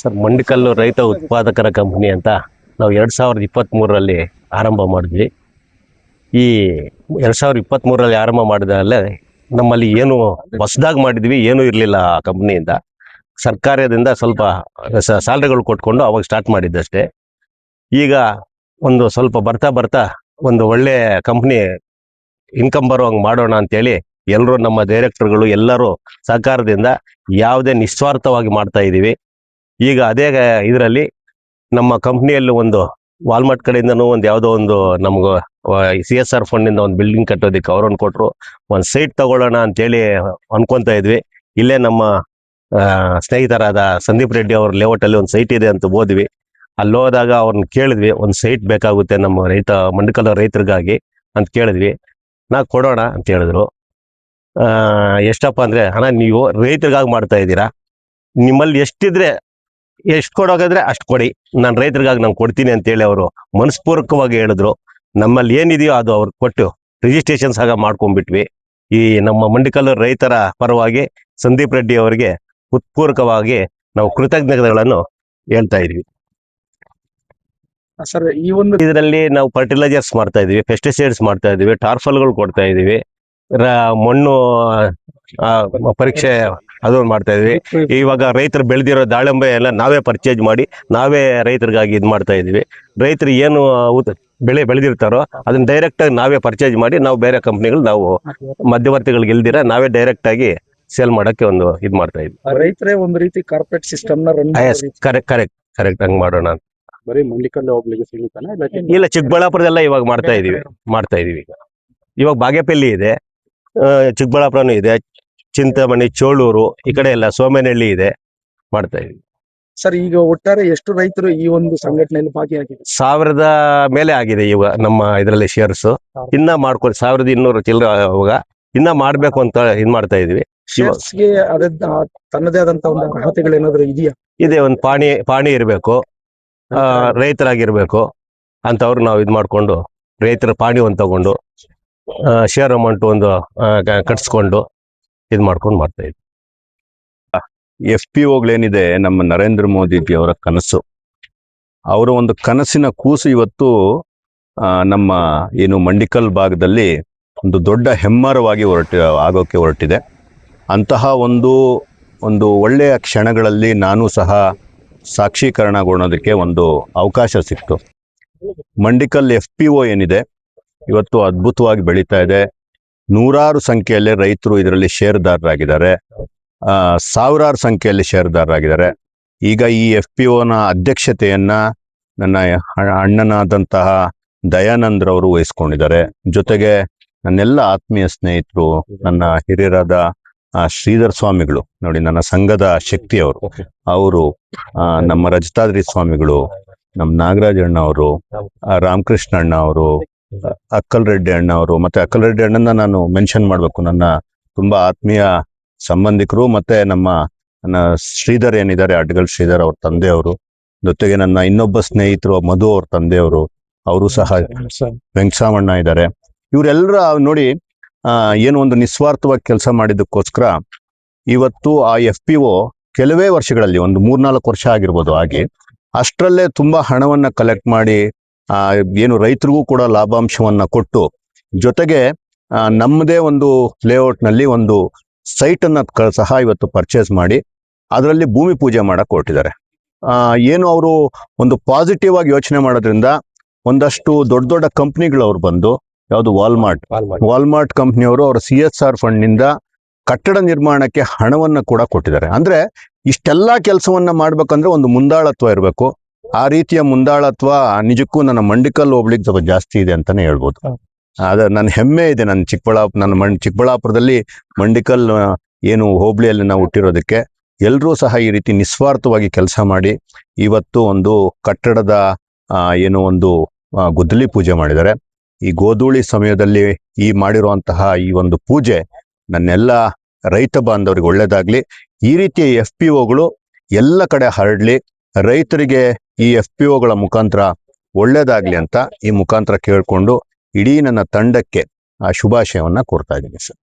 Sir, ಮಂಡಿಕಲ್ಲು ರೈತ ಉತ್ಪಾದಕರ company ಅಂತ ನಾವು 2023ರಲ್ಲಿ ಆರಂಭ ಮಾಡಿದ್ವಿ. ಈ 2023ರಲ್ಲಿ ಆರಂಭ ಮಾಡಿದಾಗಲೇ ನಮ್ಮಲ್ಲಿ ಏನು ಹೊಸದಾಗಿ ಮಾಡಿದ್ವಿ ಏನೂ ಇರಲಿಲ್ಲ ಆ ಕಂಪ್ನಿಯಿಂದ. ಸರ್ಕಾರದಿಂದ ಸ್ವಲ್ಪ ಸ್ಯಾಲ್ರಿಗಳು ಕೊಟ್ಕೊಂಡು ಅವಾಗ ಸ್ಟಾರ್ಟ್ ಮಾಡಿದ್ದಷ್ಟೇ. ಈಗ ಒಂದು ಸ್ವಲ್ಪ ಬರ್ತಾ ಬರ್ತಾ ಒಂದು ಒಳ್ಳೆ ಕಂಪ್ನಿ ಇನ್ಕಮ್ ಬರುವಂಗೆ ಮಾಡೋಣ ಅಂತೇಳಿ ಎಲ್ಲರೂ ನಮ್ಮ ಡೈರೆಕ್ಟರ್ಗಳು ಎಲ್ಲರೂ ಸಹಕಾರದಿಂದ ಯಾವುದೇ ನಿಸ್ವಾರ್ಥವಾಗಿ ಮಾಡ್ತಾ ಇದ್ದೀವಿ. ಈಗ ಅದೇ ಇದರಲ್ಲಿ ನಮ್ಮ ಕಂಪ್ನಿಯಲ್ಲಿ ಒಂದು ವಾಲ್ಮಾರ್ಟ್ ಕಡೆಯಿಂದನೂ ಒಂದು ಯಾವುದೋ ಒಂದು ನಮ್ಗೆ CSR ಫಂಡಿಂದ ಒಂದು ಬಿಲ್ಡಿಂಗ್ ಕಟ್ಟೋದಕ್ಕೆ ಅವ್ರನ್ನು ಕೊಟ್ಟರು. ಒಂದು ಸೈಟ್ ತಗೊಳ್ಳೋಣ ಅಂತೇಳಿ ಅನ್ಕೊತಾ ಇದ್ವಿ. ಇಲ್ಲೇ ನಮ್ಮ ಸ್ನೇಹಿತರಾದ ಸಂದೀಪ್ ರೆಡ್ಡಿ ಅವ್ರ ಲೇಔಟಲ್ಲಿ ಒಂದು ಸೈಟ್ ಇದೆ ಅಂತ ಹೋದ್ವಿ. ಅಲ್ಲಿ ಹೋದಾಗ ಅವ್ರನ್ನ ಕೇಳಿದ್ವಿ, ಒಂದು ಸೈಟ್ ಬೇಕಾಗುತ್ತೆ ನಮ್ಮ ಮಂಡಿಕಲ್ ರೈತರಿಗಾಗಿ ಅಂತ ಕೇಳಿದ್ವಿ. ಕೊಡೋಣ ಅಂತ ಹೇಳಿದ್ರು. ಎಷ್ಟಪ್ಪ ಅಂದರೆ, ಅಣ್ಣ ನೀವು ರೈತರಿಗಾಗಿ ಮಾಡ್ತಾ ಇದ್ದೀರಾ, ನಿಮ್ಮಲ್ಲಿ ಎಷ್ಟಿದ್ರೆ ಎಷ್ಟು ಕೊಡೋಕಾದ್ರೆ ಅಷ್ಟು ಕೊಡಿ, ನಾನು ರೈತರಿಗಾಗಿ ನಾನು ಕೊಡ್ತೀನಿ ಅಂತೇಳಿ ಅವರು ಮನಸ್ಪೂರ್ವಕವಾಗಿ ಹೇಳಿದ್ರು. ನಮ್ಮಲ್ಲಿ ಏನಿದೆಯೋ ಅದು ಅವ್ರಿಗೆ ಕೊಟ್ಟು ರಿಜಿಸ್ಟ್ರೇಷನ್ಸ್ ಆಗ ಮಾಡ್ಕೊಂಡ್ಬಿಟ್ವಿ. ಈ ನಮ್ಮ ಮಂಡಿಕಲ್ ರೈತರ ಪರವಾಗಿ ಸಂದೀಪ್ ರೆಡ್ಡಿ ಅವರಿಗೆ ಉತ್ಪೂರ್ವಕವಾಗಿ ನಾವು ಕೃತಜ್ಞತೆಗಳನ್ನು ಹೇಳ್ತಾ ಇದ್ವಿ. ಸರ್, ಈ ಒಂದು ಇದರಲ್ಲಿ ನಾವು ಫರ್ಟಿಲೈಸರ್ಸ್ ಮಾಡ್ತಾ ಇದೀವಿ, ಪೆಸ್ಟಿಸೈಡ್ಸ್ ಮಾಡ್ತಾ ಇದೀವಿ, ಟಾರ್ಫಲ್ಗಳು ಕೊಡ್ತಾ ಇದೀವಿ, ಮಣ್ಣು ಪರೀಕ್ಷೆ ಅದನ್ನು ಮಾಡ್ತಾ ಇದೀವಿ. ಇವಾಗ ರೈತರು ಬೆಳೆದಿರೋ ದಾಳಿಂಬೆ ಎಲ್ಲ ನಾವೇ ಪರ್ಚೇಸ್ ಮಾಡಿ ನಾವೇ ರೈತರಿಗಾಗಿ ಇದು ಮಾಡ್ತಾ ಇದೀವಿ. ರೈತರು ಏನು ಬೆಳೆ ಬೆಳೆದಿರ್ತಾರೋ ಅದನ್ನ ಡೈರೆಕ್ಟ್ ಆಗಿ ನಾವೇ ಪರ್ಚೇಸ್ ಮಾಡಿ ನಾವು ಬೇರೆ ಕಂಪ್ನಿಗಳು ನಾವು ಮಧ್ಯವರ್ತಿಗಳಿಗೆ ಇಲ್ದಿರ ನಾವೇ ಡೈರೆಕ್ಟ್ ಆಗಿ ಸೇಲ್ ಮಾಡಕ್ಕೆ ಒಂದು ಇದು ಮಾಡ್ತಾ ಇದ್ವಿ. ರೈತರೇ ಒಂದು ರೀತಿ ಕಾರ್ಪೊರೇಟ್ ಸಿಸ್ಟಮ್ ನ ರನ್ ಕರೆಕ್ಟ್ ಹಂಗ್ ಮಾಡೋಣ ಅಂತ. ಬರೀ ಮಂಡಿಕಲ್ ಹೋಗ್ಲಿಕ್ಕೆ ಸೀಮಿತನಾ ಇಲ್ಲ, ಚಿಕ್ಕಬಳ್ಳಾಪುರದೆಲ್ಲ ಇವಾಗ ಮಾಡ್ತಾ ಇದೀವಿ. ಇವಾಗ ಬಾಗೇಪಲ್ಲಿ ಇದೆ, ಚಿಕ್ಕಬಳ್ಳಾಪುರನೂ ಇದೆ, ಚಿಂತಾಮಣಿ, ಚೋಳೂರು, ಈ ಕಡೆ ಎಲ್ಲ ಸೋಮೇನಹಳ್ಳಿ ಇದೆ, ಮಾಡ್ತಾ ಇದೀವಿ. ಸರ್, ಈಗ ಒಟ್ಟಾರೆ ಎಷ್ಟು ರೈತರು ಈ ಒಂದು ಸಂಘಟನೆಯಲ್ಲಿ ಭಾಗಿಯಾಗಿದ್ದಾರೆ? 1000 ಮೇಲೆ ಆಗಿದೆ ಇವಾಗ ನಮ್ಮ ಇದರಲ್ಲಿ ಶೇರ್ಸ್. ಇನ್ನ ಮಾಡ್ಕೊಂಡು 1200 ಚಿಲ್ಲರೆ ಅವಾಗ ಇನ್ನ ಮಾಡ್ಬೇಕು ಅಂತ ಇದು ಮಾಡ್ತಾ ಇದೀವಿ. ಶೇರ್ಸ್ಗೆ ತನ್ನದೇ ಆದಂತ ಒಂದು ಅರ್ಹತೆಗಳು ಏನಾದ್ರು ಇದೆಯಾ? ಇದೆ, ಒಂದು ಪಾಣಿ ಇರಬೇಕು, ರೈತರಾಗಿರ್ಬೇಕು ಅಂತವ್ರು ನಾವು ಇದು ಮಾಡ್ಕೊಂಡು ರೈತರ ಪಾಣಿ ಒಂದು ತಗೊಂಡು ಶೇರ್ ಅಮೌಂಟ್ ಒಂದು ಕಟ್ಸ್ಕೊಂಡು ಇದು ಮಾಡ್ಕೊಂಡು ಮಾಡ್ತಾ ಇದ್ವಿ. FPOಗಳೇನಿದೆ ನಮ್ಮ ನರೇಂದ್ರ ಮೋದಿಜಿ ಅವರ ಕನಸು. ಅವರ ಒಂದು ಕನಸಿನ ಕೂಸು ಇವತ್ತು ನಮ್ಮ ಏನು ಮಂಡಿಕಲ್ ಭಾಗದಲ್ಲಿ ಒಂದು ದೊಡ್ಡ ಹೆಮ್ಮರವಾಗಿ ಆಗೋಕೆ ಹೊರಟಿದೆ. ಅಂತಹ ಒಂದು ಒಳ್ಳೆಯ ಕ್ಷಣಗಳಲ್ಲಿ ನಾನು ಸಹ ಸಾಕ್ಷೀಕರಣಗೊಳ್ಳೋದಕ್ಕೆ ಒಂದು ಅವಕಾಶ ಸಿಕ್ತು. ಮಂಡಿಕಲ್ FPO ಏನಿದೆ ಇವತ್ತು ಅದ್ಭುತವಾಗಿ ಬೆಳೀತಾ ಇದೆ. ನೂರಾರು ಸಂಖ್ಯೆಯಲ್ಲಿ ರೈತರು ಇದರಲ್ಲಿ ಷೇರುದಾರರಾಗಿದ್ದಾರೆ, ಸಾವಿರಾರು ಸಂಖ್ಯೆಯಲ್ಲಿ ಷೇರುದಾರರಾಗಿದ್ದಾರೆ. ಈಗ ಈ FPOನ ಅಧ್ಯಕ್ಷತೆಯನ್ನ ನನ್ನ ಅಣ್ಣನಾದಂತಹ ದಯಾನಂದ್ರವರು ವಹಿಸ್ಕೊಂಡಿದ್ದಾರೆ. ಜೊತೆಗೆ ನನ್ನೆಲ್ಲ ಆತ್ಮೀಯ ಸ್ನೇಹಿತರು, ನನ್ನ ಹಿರಿಯರಾದ ಶ್ರೀಧರ್ ಸ್ವಾಮಿಗಳು, ನೋಡಿ ನನ್ನ ಸಂಘದ ಶಕ್ತಿಯವರು, ಅವರು, ನಮ್ಮ ರಜತಾದ್ರಿ ಸ್ವಾಮಿಗಳು, ನಮ್ಮ ನಾಗರಾಜ ಅಣ್ಣ ಅವರು, ರಾಮಕೃಷ್ಣ ಅಣ್ಣ ಅವರು, ಅಕ್ಕಲ್ ರೆಡ್ಡಿ ಅಣ್ಣ ಅವರು. ಮತ್ತೆ ಅಕ್ಕಲ್ ರೆಡ್ಡಿ ಅಣ್ಣನ ನಾನು ಮೆನ್ಷನ್ ಮಾಡಬೇಕು, ನನ್ನ ತುಂಬಾ ಆತ್ಮೀಯ ಸಂಬಂಧಿಕರು. ಮತ್ತೆ ನನ್ನ ಶ್ರೀಧರ್ ಏನಿದ್ದಾರೆ, ಅಡ್ಗಲ್ ಶ್ರೀಧರ್ ಅವ್ರ ತಂದೆಯವರು, ಜೊತೆಗೆ ನನ್ನ ಇನ್ನೊಬ್ಬ ಸ್ನೇಹಿತರು ಮಧು ಅವ್ರ ತಂದೆಯವರು, ಅವರು ಸಹ ವೆಂಕಟರಾಮಣ್ಣ ಇದ್ದಾರೆ. ಇವರೆಲ್ಲರ ನೋಡಿ ಏನು ಒಂದು ನಿಸ್ವಾರ್ಥವಾಗಿ ಕೆಲಸ ಮಾಡಿದ್ದಕ್ಕೋಸ್ಕರ ಇವತ್ತು ಆ FPO ಕೆಲವೇ ವರ್ಷಗಳಲ್ಲಿ, ಒಂದು 3-4 ವರ್ಷ ಆಗಿರ್ಬೋದು ಆಗಿ, ಅಷ್ಟರಲ್ಲೇ ತುಂಬಾ ಹಣವನ್ನ ಕಲೆಕ್ಟ್ ಮಾಡಿ ಏನು ರೈತರಿಗೂ ಕೂಡ ಲಾಭಾಂಶವನ್ನ ಕೊಟ್ಟು, ಜೊತೆಗೆ ನಮ್ಮದೇ ಒಂದು ಲೇಔಟ್ ನಲ್ಲಿ ಒಂದು ಸೈಟ್ ಅನ್ನ ಸಹ ಇವತ್ತು ಪರ್ಚೇಸ್ ಮಾಡಿ ಅದರಲ್ಲಿ ಭೂಮಿ ಪೂಜೆ ಮಾಡಕ್ ಹೊರಟಿದ್ದಾರೆ. ಏನು ಅವರು ಒಂದು ಪಾಸಿಟಿವ್ ಆಗಿ ಯೋಚನೆ ಮಾಡೋದ್ರಿಂದ ಒಂದಷ್ಟು ದೊಡ್ಡ ಕಂಪ್ನಿಗಳು ಅವ್ರು ಬಂದು, ಯಾವುದು ವಾಲ್ಮಾರ್ಟ್ ಕಂಪ್ನಿಯವರು ಅವರ CSR ಫಂಡ್ ನಿಂದ ಕಟ್ಟಡ ನಿರ್ಮಾಣಕ್ಕೆ ಹಣವನ್ನ ಕೂಡ ಕೊಟ್ಟಿದ್ದಾರೆ. ಅಂದ್ರೆ ಇಷ್ಟೆಲ್ಲಾ ಕೆಲಸವನ್ನ ಮಾಡ್ಬೇಕಂದ್ರೆ ಒಂದು ಮುಂದಾಳತ್ವ ಇರಬೇಕು. ಆ ರೀತಿಯ ಮುಂದಾಳತ್ವ ನಿಜಕ್ಕೂ ನನ್ನ ಮಂಡಿಕಲ್ ಹೋಗ್ಲಿಕ್ಕೆ ಸ್ವಲ್ಪ ಜಾಸ್ತಿ ಇದೆ ಅಂತಾನೆ ಹೇಳ್ಬೋದು. ನನ್ನ ಹೆಮ್ಮೆ ಇದೆ, ನನ್ನ ಚಿಕ್ಕಬಳ್ಳಾಪುರದಲ್ಲಿ ಮಂಡಿಕಲ್ ಏನು ಹೋಬಳಿಯಲ್ಲಿ ನಾವು ಹುಟ್ಟಿರೋದಕ್ಕೆ. ಎಲ್ಲರೂ ಸಹ ಈ ರೀತಿ ನಿಸ್ವಾರ್ಥವಾಗಿ ಕೆಲಸ ಮಾಡಿ ಇವತ್ತು ಒಂದು ಕಟ್ಟಡದ ಏನು ಒಂದು ಗುದ್ದಲಿ ಪೂಜೆ ಮಾಡಿದ್ದಾರೆ. ಈ ಗೋಧೂಳಿ ಸಮಯದಲ್ಲಿ ಈ ಮಾಡಿರುವಂತಹ ಈ ಒಂದು ಪೂಜೆ ನನ್ನೆಲ್ಲ ರೈತ ಬಾಂಧವರಿಗೆ ಒಳ್ಳೇದಾಗ್ಲಿ. ಈ ರೀತಿಯ FPOಗಳು ಎಲ್ಲ ಕಡೆ ಹರಡ್ಲಿ, ರೈತರಿಗೆ ಈ FPOಗಳ ಮುಖಾಂತರ ಒಳ್ಳೇದಾಗ್ಲಿ ಅಂತ ಈ ಮುಖಾಂತರ ಕೇಳ್ಕೊಂಡು ಇಡೀ ನನ್ನ ತಂಡಕ್ಕೆ ಶುಭಾಶಯವನ್ನ ಕೋರ್ತಾ ಇದ್ದೀನಿ ಸರ್.